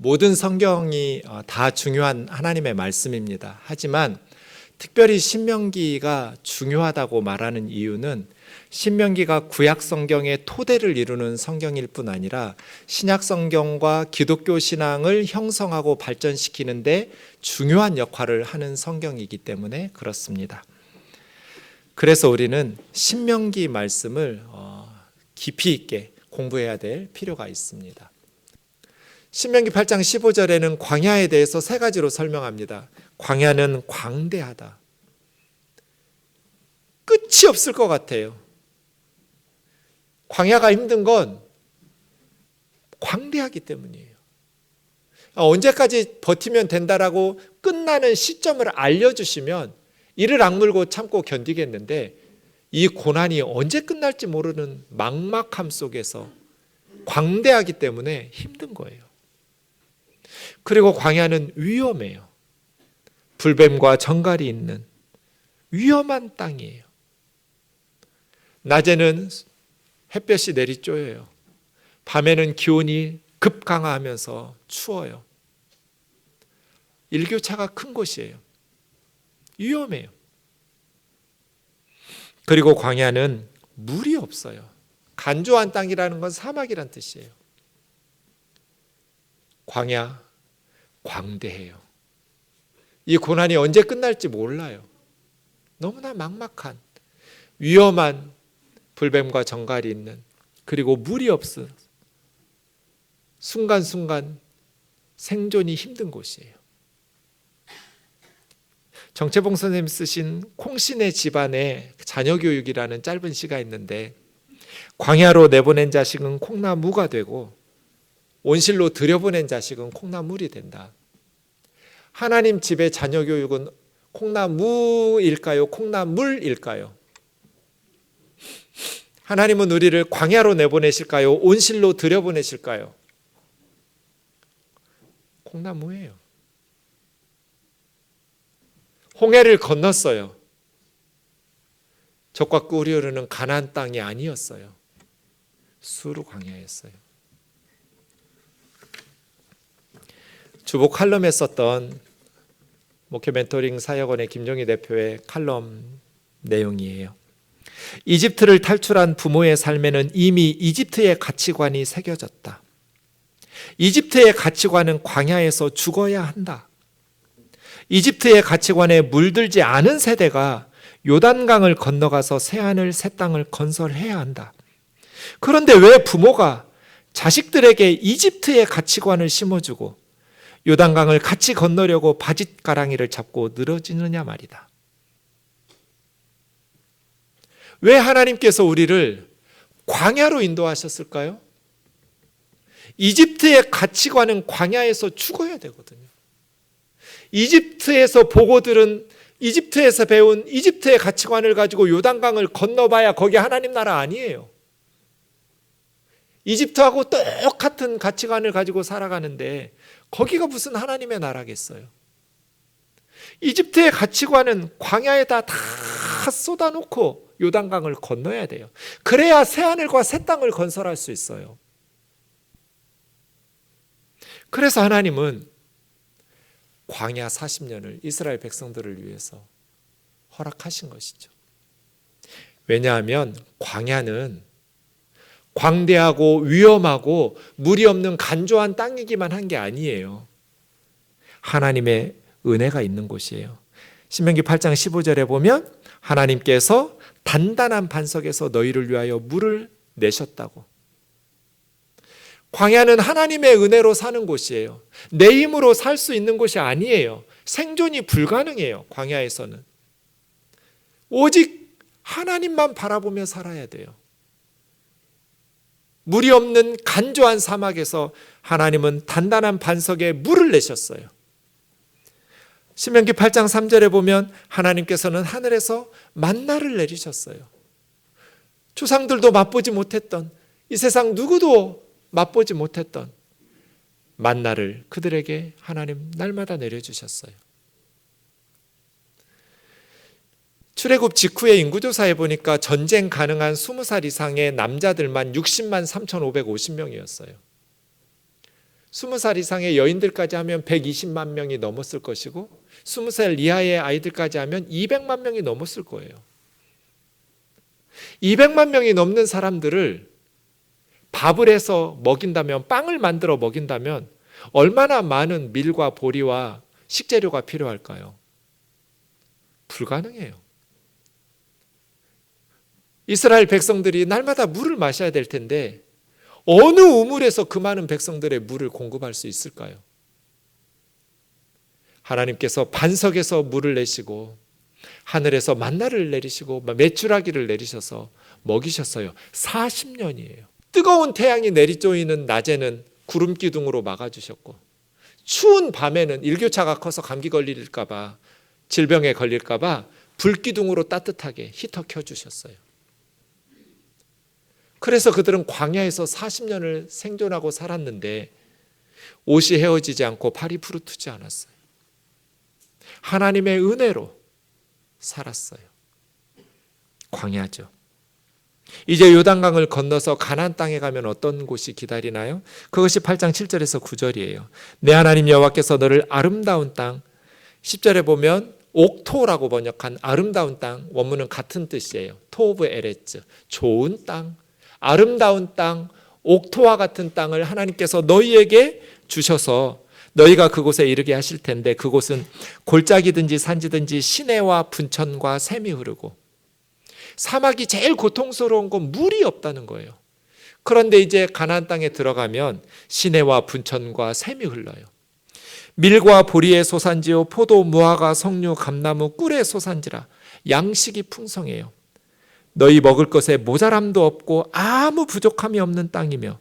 모든 성경이 다 중요한 하나님의 말씀입니다. 하지만 특별히 신명기가 중요하다고 말하는 이유는 신명기가 구약 성경의 토대를 이루는 성경일 뿐 아니라 신약 성경과 기독교 신앙을 형성하고 발전시키는데 중요한 역할을 하는 성경이기 때문에 그렇습니다. 그래서 우리는 신명기 말씀을 깊이 있게 공부해야 될 필요가 있습니다. 신명기 8장 15절에는 광야에 대해서 세 가지로 설명합니다. 광야는 광대하다. 끝이 없을 것 같아요. 광야가 힘든 건 광대하기 때문이에요. 언제까지 버티면 된다라고 끝나는 시점을 알려주시면 이를 악물고 참고 견디겠는데 이 고난이 언제 끝날지 모르는 막막함 속에서 광대하기 때문에 힘든 거예요. 그리고 광야는 위험해요. 불뱀과 정갈이 있는 위험한 땅이에요. 낮에는 햇볕이 내리쬐어요. 밤에는 기온이 급강하하면서 추워요. 일교차가 큰 곳이에요. 위험해요. 그리고 광야는 물이 없어요. 간조한 땅이라는 건 사막이란 뜻이에요. 광야, 광대해요. 이 고난이 언제 끝날지 몰라요. 너무나 막막한, 위험한 불뱀과 정갈이 있는, 그리고 물이 없어 순간순간 생존이 힘든 곳이에요. 정채봉 선생님 쓰신 콩신의 집안의 자녀교육이라는 짧은 시가 있는데 광야로 내보낸 자식은 콩나무가 되고 온실로 들여보낸 자식은 콩나물이 된다. 하나님 집의 자녀교육은 콩나무일까요? 콩나물일까요? 하나님은 우리를 광야로 내보내실까요? 온실로 들여보내실까요? 콩나무예요. 홍해를 건넜어요. 젖과 꿀이 흐르는 가나안 땅이 아니었어요. 수르 광야였어요. 주보 칼럼에 썼던 목회 멘토링 사역원의 김종희 대표의 칼럼 내용이에요. 이집트를 탈출한 부모의 삶에는 이미 이집트의 가치관이 새겨졌다. 이집트의 가치관은 광야에서 죽어야 한다. 이집트의 가치관에 물들지 않은 세대가 요단강을 건너가서 새하늘 새 땅을 건설해야 한다. 그런데 왜 부모가 자식들에게 이집트의 가치관을 심어주고 요단강을 같이 건너려고 바짓가랑이를 잡고 늘어지느냐 말이다. 왜 하나님께서 우리를 광야로 인도하셨을까요? 이집트의 가치관은 광야에서 죽어야 되거든요. 이집트에서 보고 들은, 이집트에서 배운 이집트의 가치관을 가지고 요단강을 건너봐야 거기 하나님 나라 아니에요. 이집트하고 똑같은 가치관을 가지고 살아가는데 거기가 무슨 하나님의 나라겠어요. 이집트의 가치관은 광야에다 다 쏟아놓고 요단강을 건너야 돼요. 그래야 새하늘과 새 땅을 건설할 수 있어요. 그래서 하나님은 광야 40년을 이스라엘 백성들을 위해서 허락하신 것이죠. 왜냐하면 광야는 광대하고 위험하고 물이 없는 간조한 땅이기만 한 게 아니에요. 하나님의 은혜가 있는 곳이에요. 신명기 8장 15절에 보면 하나님께서 단단한 반석에서 너희를 위하여 물을 내셨다고. 광야는 하나님의 은혜로 사는 곳이에요. 내 힘으로 살 수 있는 곳이 아니에요. 생존이 불가능해요. 광야에서는 오직 하나님만 바라보며 살아야 돼요. 물이 없는 간조한 사막에서 하나님은 단단한 반석에 물을 내셨어요. 신명기 8장 3절에 보면 하나님께서는 하늘에서 만나를 내리셨어요. 조상들도 맛보지 못했던, 이 세상 누구도 맛보지 못했던 만나를 그들에게 하나님 날마다 내려주셨어요. 출애굽 직후에 인구조사해 보니까 전쟁 가능한 20살 이상의 남자들만 60만 3,550명이었어요. 20살 이상의 여인들까지 하면 120만 명이 넘었을 것이고 20살 이하의 아이들까지 하면 200만 명이 넘었을 거예요. 200만 명이 넘는 사람들을 밥을 해서 먹인다면, 빵을 만들어 먹인다면 얼마나 많은 밀과 보리와 식재료가 필요할까요? 불가능해요. 이스라엘 백성들이 날마다 물을 마셔야 될 텐데 어느 우물에서 그 많은 백성들의 물을 공급할 수 있을까요? 하나님께서 반석에서 물을 내시고 하늘에서 만나를 내리시고 메추라기를 내리셔서 먹이셨어요. 40년이에요. 뜨거운 태양이 내리쬐이는 낮에는 구름 기둥으로 막아주셨고 추운 밤에는 일교차가 커서 감기 걸릴까 봐, 질병에 걸릴까 봐 불기둥으로 따뜻하게 히터 켜주셨어요. 그래서 그들은 광야에서 40년을 생존하고 살았는데 옷이 헤어지지 않고 팔이 부르트지 않았어요. 하나님의 은혜로 살았어요. 광야죠. 이제 요단강을 건너서 가나안 땅에 가면 어떤 곳이 기다리나요? 그것이 8장 7절에서 9절이에요. 내 하나님 여호와께서 너를 아름다운 땅, 10절에 보면 옥토라고 번역한 아름다운 땅, 원문은 같은 뜻이에요. 토브 에레츠, 좋은 땅, 아름다운 땅, 옥토와 같은 땅을 하나님께서 너희에게 주셔서 너희가 그곳에 이르게 하실 텐데, 그곳은 골짜기든지 산지든지 시내와 분천과 샘이 흐르고, 사막이 제일 고통스러운 건 물이 없다는 거예요. 그런데 이제 가나안 땅에 들어가면 시내와 분천과 샘이 흘러요. 밀과 보리의 소산지요 포도, 무화과, 석류, 감나무, 꿀의 소산지라. 양식이 풍성해요. 너희 먹을 것에 모자람도 없고 아무 부족함이 없는 땅이며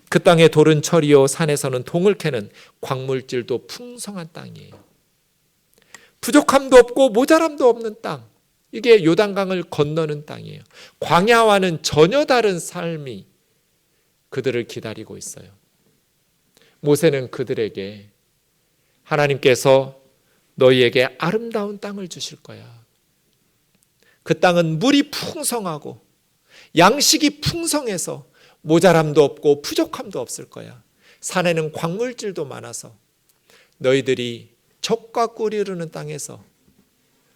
그 땅의 돌은 철이요 산에서는 동을 캐는 광물질도 풍성한 땅이에요. 부족함도 없고 모자람도 없는 땅, 이게 요단강을 건너는 땅이에요. 광야와는 전혀 다른 삶이 그들을 기다리고 있어요. 모세는 그들에게 하나님께서 너희에게 아름다운 땅을 주실 거야. 그 땅은 물이 풍성하고 양식이 풍성해서 모자람도 없고 부족함도 없을 거야. 산에는 광물질도 많아서 너희들이 젖과 꿀이 흐르는 땅에서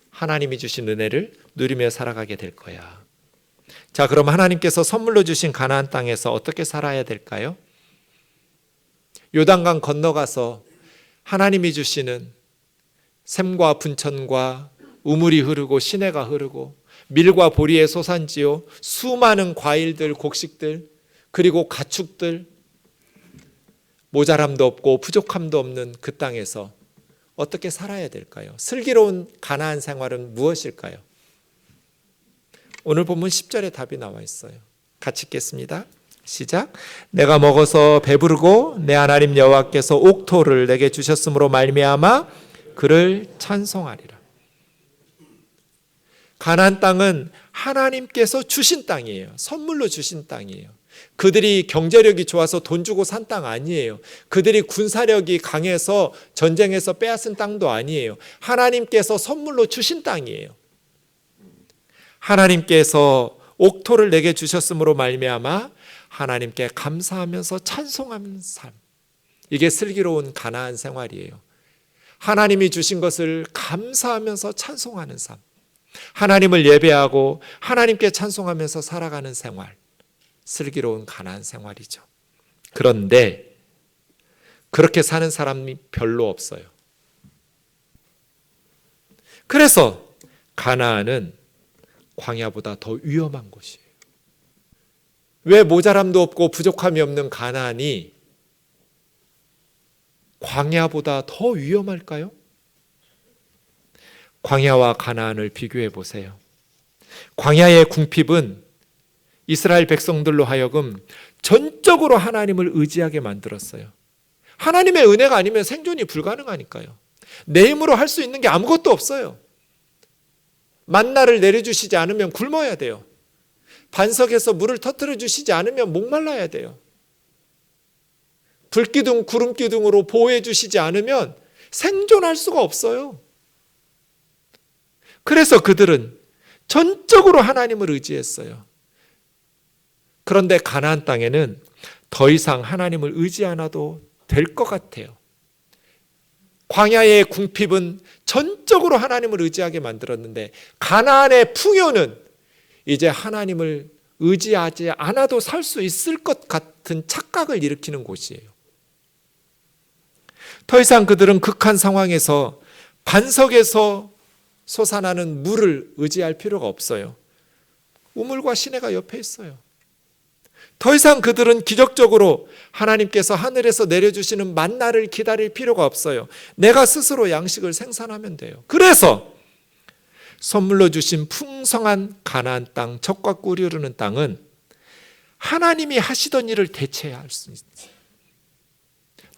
하나님이 주신 은혜를 누리며 살아가게 될 거야. 자, 그럼 하나님께서 선물로 주신 가나안 땅에서 어떻게 살아야 될까요? 요단강 건너가서 하나님이 주시는 샘과 분천과 우물이 흐르고 시내가 흐르고 밀과 보리의 소산지요 수많은 과일들, 곡식들, 그리고 가축들, 모자람도 없고 부족함도 없는 그 땅에서 어떻게 살아야 될까요? 슬기로운 가나안 생활은 무엇일까요? 오늘 본문 10절에 답이 나와 있어요. 같이 읽겠습니다. 시작. 내가 먹어서 배부르고 내 하나님 여호와께서 옥토를 내게 주셨으므로 말미암아 그를 찬송하리라. 가나안 땅은 하나님께서 주신 땅이에요. 선물로 주신 땅이에요. 그들이 경제력이 좋아서 돈 주고 산 땅 아니에요. 그들이 군사력이 강해서 전쟁에서 빼앗은 땅도 아니에요. 하나님께서 선물로 주신 땅이에요. 하나님께서 옥토를 내게 주셨으므로 말미암아 하나님께 감사하면서 찬송하는 삶, 이게 슬기로운 가나안 생활이에요. 하나님이 주신 것을 감사하면서 찬송하는 삶, 하나님을 예배하고 하나님께 찬송하면서 살아가는 생활, 슬기로운 가나안 생활이죠. 그런데 그렇게 사는 사람이 별로 없어요. 그래서 가나안은 광야보다 더 위험한 곳이에요. 왜 모자람도 없고 부족함이 없는 가나안이 광야보다 더 위험할까요? 광야와 가나안을 비교해 보세요. 광야의 궁핍은 이스라엘 백성들로 하여금 전적으로 하나님을 의지하게 만들었어요. 하나님의 은혜가 아니면 생존이 불가능하니까요. 내 힘으로 할 수 있는 게 아무것도 없어요. 만나를 내려주시지 않으면 굶어야 돼요. 반석에서 물을 터뜨려 주시지 않으면 목말라야 돼요. 불기둥, 구름기둥으로 보호해 주시지 않으면 생존할 수가 없어요. 그래서 그들은 전적으로 하나님을 의지했어요. 그런데 가나안 땅에는 더 이상 하나님을 의지 않아도 될 것 같아요. 광야의 궁핍은 전적으로 하나님을 의지하게 만들었는데 가나안의 풍요는 이제 하나님을 의지하지 않아도 살 수 있을 것 같은 착각을 일으키는 곳이에요. 더 이상 그들은 극한 상황에서 반석에서 솟아나는 물을 의지할 필요가 없어요. 우물과 시내가 옆에 있어요. 더 이상 그들은 기적적으로 하나님께서 하늘에서 내려주시는 만나를 기다릴 필요가 없어요. 내가 스스로 양식을 생산하면 돼요. 그래서 선물로 주신 풍성한 가나안 땅, 젖과 꿀이 흐르는 땅은 하나님이 하시던 일을 대체해야 할 수 있어요.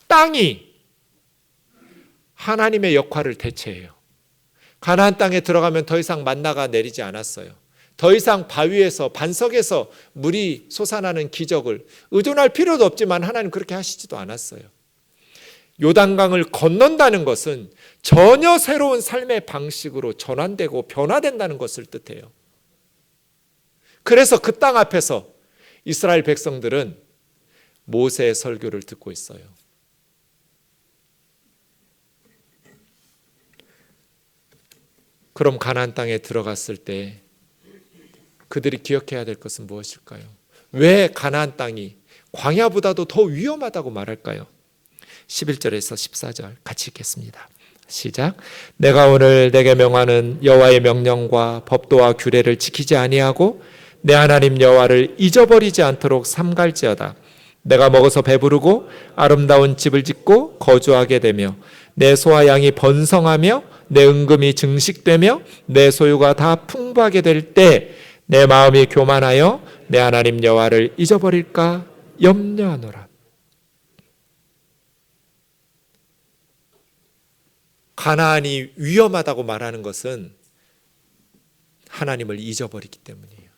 땅이 하나님의 역할을 대체해요. 가나안 땅에 들어가면 더 이상 만나가 내리지 않았어요. 더 이상 바위에서 반석에서 물이 솟아나는 기적을 의존할 필요도 없지만 하나님 그렇게 하시지도 않았어요. 요단강을 건넌다는 것은 전혀 새로운 삶의 방식으로 전환되고 변화된다는 것을 뜻해요. 그래서 그 땅 앞에서 이스라엘 백성들은 모세의 설교를 듣고 있어요. 그럼 가나안 땅에 들어갔을 때 그들이 기억해야 될 것은 무엇일까요? 왜 가나안 땅이 광야보다도 더 위험하다고 말할까요? 11절에서 14절 같이 읽겠습니다. 시작. 내가 오늘 내게 명하는 여호와의 명령과 법도와 규례를 지키지 아니하고 내 하나님 여호와를 잊어버리지 않도록 삼갈지어다. 내가 먹어서 배부르고 아름다운 집을 짓고 거주하게 되며 내 소와 양이 번성하며 내 은금이 증식되며 내 소유가 다 풍부하게 될 때 내 마음이 교만하여 내 하나님 여호와를 잊어버릴까 염려하노라. 가나안이 위험하다고 말하는 것은 하나님을 잊어버리기 때문이에요.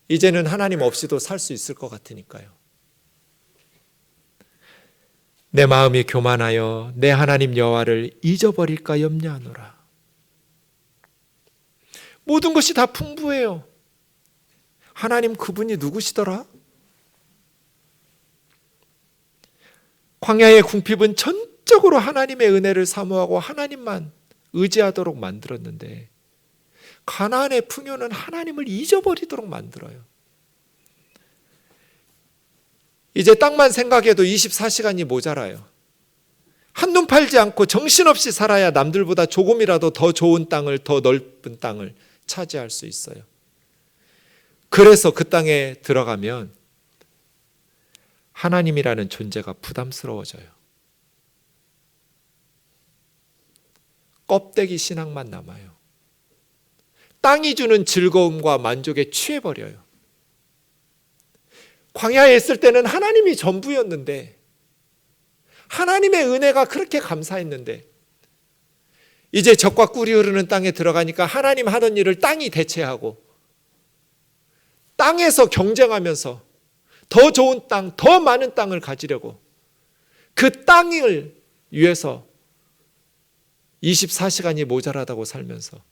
이제는 하나님 없이도 살 수 있을 것 같으니까요. 내 마음이 교만하여 내 하나님 여호와를 잊어버릴까 염려하노라. 모든 것이 다 풍부해요. 하나님 그분이 누구시더라? 광야의 궁핍은 전적으로 하나님의 은혜를 사모하고 하나님만 의지하도록 만들었는데 가나안의 풍요는 하나님을 잊어버리도록 만들어요. 이제 땅만 생각해도 24시간이 모자라요. 한눈 팔지 않고 정신없이 살아야 남들보다 조금이라도 더 좋은 땅을, 더 넓은 땅을 차지할 수 있어요. 그래서 그 땅에 들어가면 하나님이라는 존재가 부담스러워져요. 껍데기 신앙만 남아요. 땅이 주는 즐거움과 만족에 취해버려요. 광야에 있을 때는 하나님이 전부였는데, 하나님의 은혜가 그렇게 감사했는데, 이제 젖과 꿀이 흐르는 땅에 들어가니까 하나님 하던 일을 땅이 대체하고 땅에서 경쟁하면서 더 좋은 땅, 더 많은 땅을 가지려고 그 땅을 위해서 24시간이 모자라다고 살면서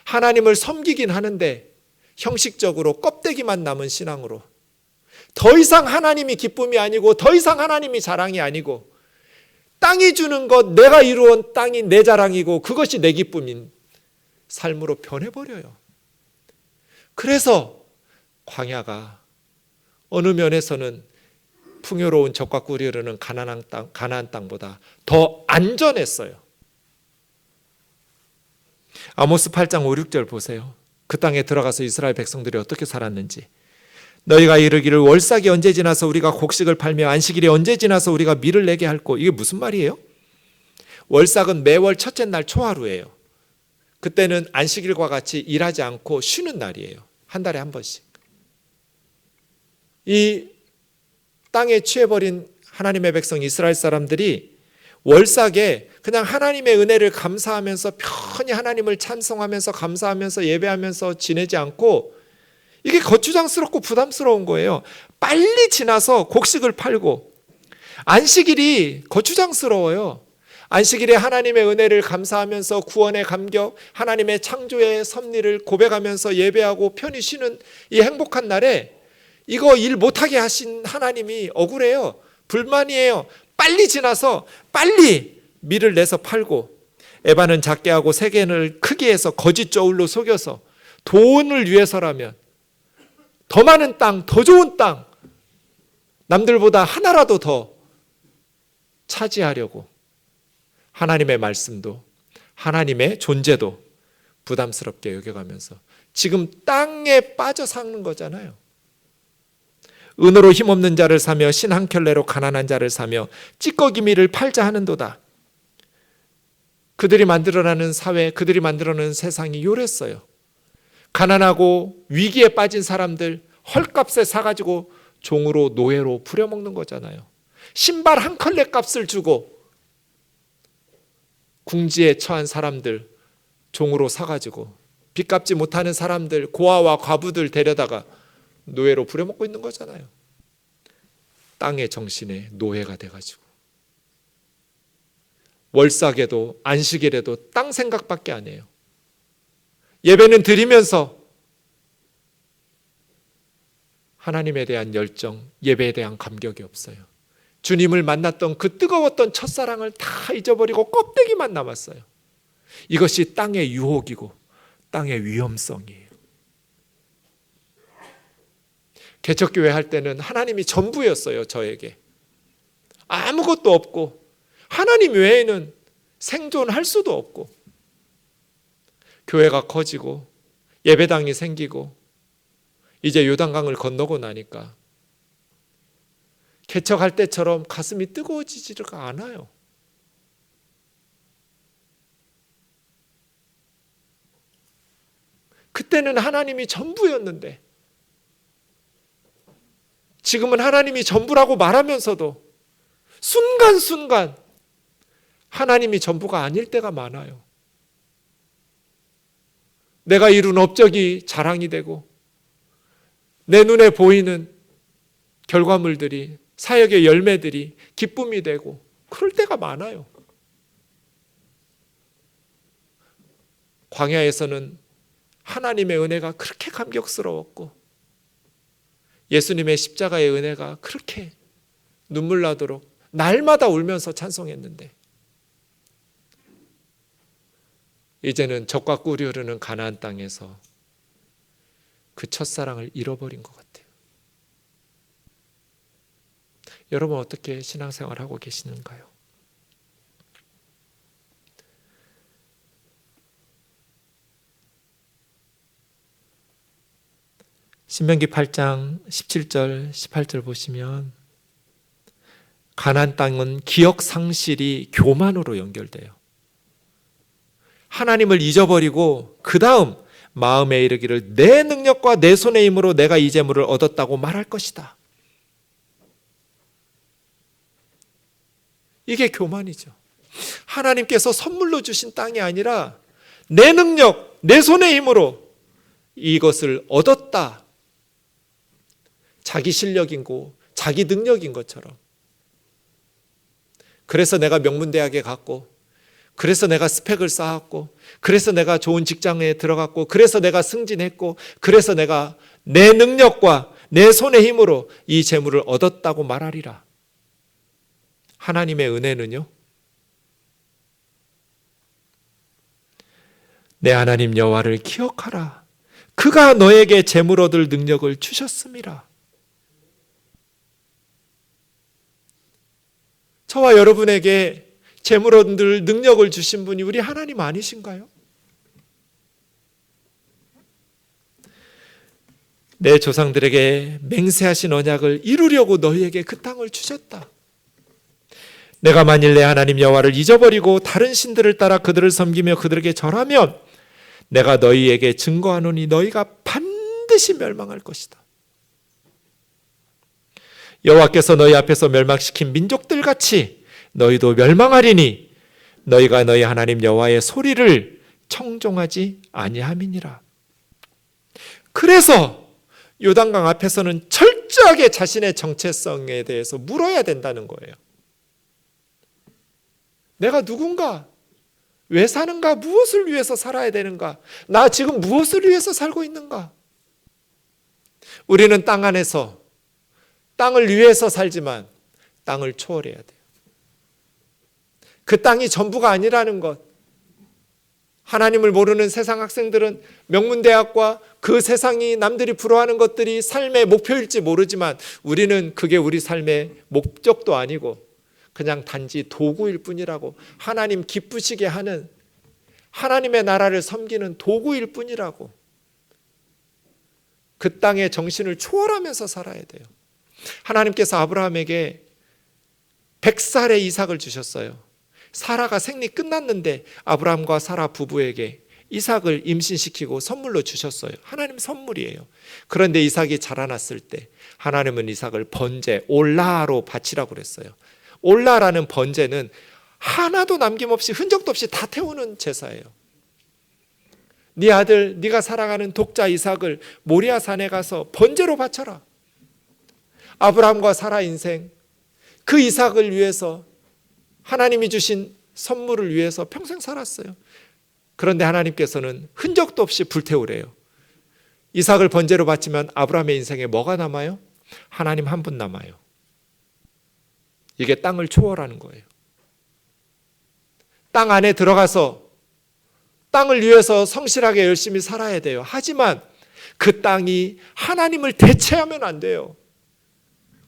하나님을 섬기긴 하는데 형식적으로 껍데기만 남은 신앙으로 더 이상 하나님이 기쁨이 아니고 더 이상 하나님이 자랑이 아니고 땅이 주는 것, 내가 이루온 땅이 내 자랑이고 그것이 내 기쁨인 삶으로 변해버려요. 그래서 광야가 어느 면에서는 풍요로운 젖과 꿀이 흐르는 가나안 땅보다 더 안전했어요. 아모스 8장 5, 6절 보세요. 그 땅에 들어가서 이스라엘 백성들이 어떻게 살았는지. 너희가 이르기를 월삭이 언제 지나서 우리가 곡식을 팔며 안식일이 언제 지나서 우리가 밀을 내게 할꼬. 이게 무슨 말이에요? 월삭은 매월 첫째 날 초하루예요. 그때는 안식일과 같이 일하지 않고 쉬는 날이에요. 한 달에 한 번씩. 이 땅에 취해버린 하나님의 백성 이스라엘 사람들이 월삭에 그냥 하나님의 은혜를 감사하면서 편히 하나님을 찬송하면서 감사하면서 예배하면서 지내지 않고 이게 거추장스럽고 부담스러운 거예요. 빨리 지나서 곡식을 팔고 안식일이 거추장스러워요. 안식일에 하나님의 은혜를 감사하면서 구원의 감격, 하나님의 창조의 섭리를 고백하면서 예배하고 편히 쉬는 이 행복한 날에 이거 일 못하게 하신 하나님이 억울해요. 불만이에요. 빨리 지나서 빨리 밀을 내서 팔고, 에바는 작게 하고 세겜을 크게 해서 거짓 저울로 속여서 돈을 위해서라면 더 많은 땅, 더 좋은 땅, 남들보다 하나라도 더 차지하려고 하나님의 말씀도, 하나님의 존재도 부담스럽게 여겨가면서 지금 땅에 빠져 사는 거잖아요. 은으로 힘없는 자를 사며 신 한 켤레로 가난한 자를 사며 찌꺼기미를 팔자 하는도다. 그들이 만들어내는 사회, 그들이 만들어내는 세상이 요랬어요. 가난하고 위기에 빠진 사람들 헐값에 사가지고 종으로 노예로 부려먹는 거잖아요. 신발 한 컬레 값을 주고 궁지에 처한 사람들 종으로 사가지고 빚 갚지 못하는 사람들, 고아와 과부들 데려다가 노예로 부려먹고 있는 거잖아요. 땅의 정신의 노예가 돼가지고 월삭에도 안식일에도 땅 생각밖에 안 해요. 예배는 드리면서 하나님에 대한 열정, 예배에 대한 감격이 없어요. 주님을 만났던 그 뜨거웠던 첫사랑을 다 잊어버리고 껍데기만 남았어요. 이것이 땅의 유혹이고 땅의 위험성이에요. 개척교회 할 때는 하나님이 전부였어요. 저에게 아무것도 없고 하나님 외에는 생존할 수도 없고, 교회가 커지고 예배당이 생기고 이제 요단강을 건너고 나니까 개척할 때처럼 가슴이 뜨거워지지가 않아요. 그때는 하나님이 전부였는데 지금은 하나님이 전부라고 말하면서도 순간순간 하나님이 전부가 아닐 때가 많아요. 내가 이룬 업적이 자랑이 되고 내 눈에 보이는 결과물들이, 사역의 열매들이 기쁨이 되고 그럴 때가 많아요. 광야에서는 하나님의 은혜가 그렇게 감격스러웠고 예수님의 십자가의 은혜가 그렇게 눈물 나도록 날마다 울면서 찬송했는데 이제는 젖과 꿀이 흐르는 가나안 땅에서 그 첫사랑을 잃어버린 것 같아요. 여러분 어떻게 신앙생활 하고 계시는가요? 신명기 8장 17절 18절 보시면 가나안 땅은 기억 상실이 교만으로 연결돼요. 하나님을 잊어버리고 그 다음 마음에 이르기를 내 능력과 내 손의 힘으로 내가 이 재물을 얻었다고 말할 것이다. 이게 교만이죠. 하나님께서 선물로 주신 땅이 아니라 내 능력, 내 손의 힘으로 이것을 얻었다. 자기 실력이고 자기 능력인 것처럼. 그래서 내가 명문대학에 갔고, 그래서 내가 스펙을 쌓았고, 그래서 내가 좋은 직장에 들어갔고, 그래서 내가 승진했고, 그래서 내가 내 능력과 내 손의 힘으로 이 재물을 얻었다고 말하리라. 하나님의 은혜는요, 내 하나님 여호와를 기억하라. 그가 너에게 재물 얻을 능력을 주셨음이라. 저와 여러분에게 재물 얻을 능력을 주신 분이 우리 하나님 아니신가요? 내 조상들에게 맹세하신 언약을 이루려고 너희에게 그 땅을 주셨다. 내가 만일 내 하나님 여호와를 잊어버리고 다른 신들을 따라 그들을 섬기며 그들에게 절하면 내가 너희에게 증거하노니 너희가 반드시 멸망할 것이다. 여호와께서 너희 앞에서 멸망시킨 민족들 같이 너희도 멸망하리니 너희가 너희 하나님 여호와의 소리를 청종하지 아니함이니라. 그래서 요단강 앞에서는 철저하게 자신의 정체성에 대해서 물어야 된다는 거예요. 내가 누군가? 왜 사는가? 무엇을 위해서 살아야 되는가? 나 지금 무엇을 위해서 살고 있는가? 우리는 땅 안에서 땅을 위해서 살지만 땅을 초월해야 돼요. 그 땅이 전부가 아니라는 것. 하나님을 모르는 세상 학생들은 명문대학과 그 세상이 남들이 부러워하는 것들이 삶의 목표일지 모르지만 우리는 그게 우리 삶의 목적도 아니고 그냥 단지 도구일 뿐이라고, 하나님 기쁘시게 하는, 하나님의 나라를 섬기는 도구일 뿐이라고. 그 땅의 정신을 초월하면서 살아야 돼요. 하나님께서 아브라함에게 100살의 이삭을 주셨어요. 사라가 생리 끝났는데 아브라함과 사라 부부에게 이삭을 임신시키고 선물로 주셨어요. 하나님 선물이에요. 그런데 이삭이 자라났을 때 하나님은 이삭을 번제, 올라로 바치라고 그랬어요. 올라라는 번제는 하나도 남김없이 흔적도 없이 다 태우는 제사예요. 네 아들, 네가 사랑하는 독자 이삭을 모리아 산에 가서 번제로 바쳐라. 아브라함과 사라 인생, 그 이삭을 위해서, 하나님이 주신 선물을 위해서 평생 살았어요. 그런데 하나님께서는 흔적도 없이 불태우래요. 이삭을 번제로 바치면 아브라함의 인생에 뭐가 남아요? 하나님 한 분 남아요. 이게 땅을 초월하는 거예요. 땅 안에 들어가서 땅을 위해서 성실하게 열심히 살아야 돼요. 하지만 그 땅이 하나님을 대체하면 안 돼요.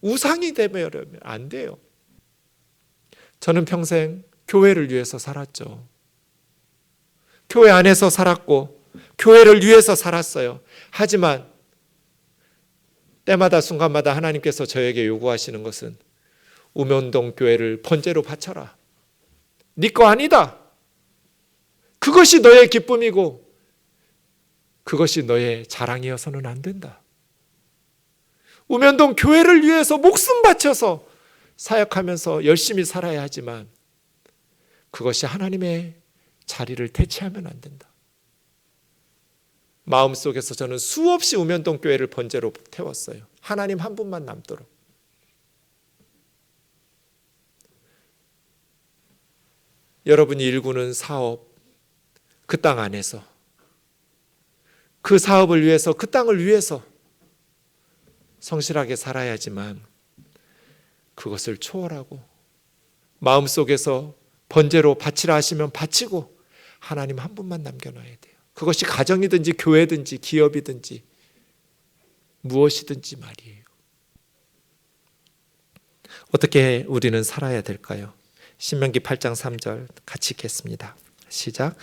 우상이 되면 안 돼요. 저는 평생 교회를 위해서 살았죠. 교회 안에서 살았고 교회를 위해서 살았어요. 하지만 때마다 순간마다 하나님께서 저에게 요구하시는 것은 우면동 교회를 번제로 바쳐라. 네 거 아니다. 그것이 너의 기쁨이고 그것이 너의 자랑이어서는 안 된다. 우면동 교회를 위해서 목숨 바쳐서 사역하면서 열심히 살아야 하지만 그것이 하나님의 자리를 대체하면 안 된다. 마음속에서 저는 수없이 우면동 교회를 번제로 태웠어요. 하나님 한 분만 남도록. 여러분이 일구는 사업, 그 땅 안에서 그 사업을 위해서, 그 땅을 위해서 성실하게 살아야지만 그것을 초월하고 마음속에서 번제로 바치라 하시면 바치고 하나님 한 분만 남겨놔야 돼요. 그것이 가정이든지 교회든지 기업이든지 무엇이든지 말이에요. 어떻게 우리는 살아야 될까요? 신명기 8장 3절 같이 읽겠습니다. 시작.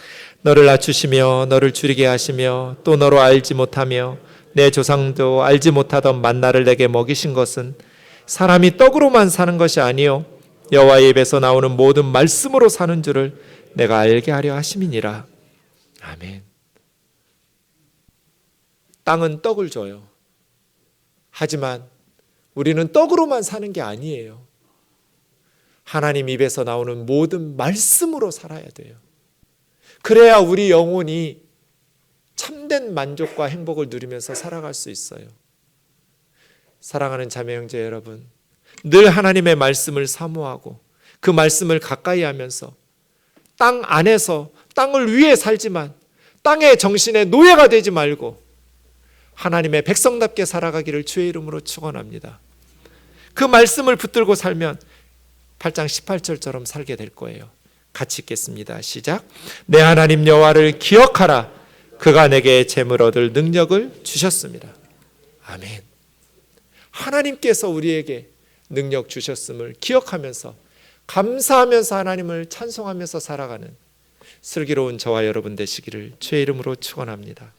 너를 낮추시며 너를 줄이게 하시며 또 너로 알지 못하며 내 조상도 알지 못하던 만나를 내게 먹이신 것은 사람이 떡으로만 사는 것이 아니요 여호와의 입에서 나오는 모든 말씀으로 사는 줄을 내가 알게 하려 하심이니라. 아멘. 땅은 떡을 줘요. 하지만 우리는 떡으로만 사는 게 아니에요. 하나님 입에서 나오는 모든 말씀으로 살아야 돼요. 그래야 우리 영혼이 참된 만족과 행복을 누리면서 살아갈 수 있어요. 사랑하는 자매 형제 여러분, 늘 하나님의 말씀을 사모하고 그 말씀을 가까이 하면서 땅 안에서 땅을 위해 살지만 땅의 정신의 노예가 되지 말고 하나님의 백성답게 살아가기를 주의 이름으로 축원합니다. 그 말씀을 붙들고 살면 8장 18절처럼 살게 될 거예요. 같이 읽겠습니다. 시작. 내 하나님 여호와를 기억하라. 그가 내게 재물 얻을 능력을 주셨습니다. 아멘. 하나님께서 우리에게 능력 주셨음을 기억하면서 감사하면서 하나님을 찬송하면서 살아가는 슬기로운 저와 여러분 되시기를 주의 이름으로 축원합니다.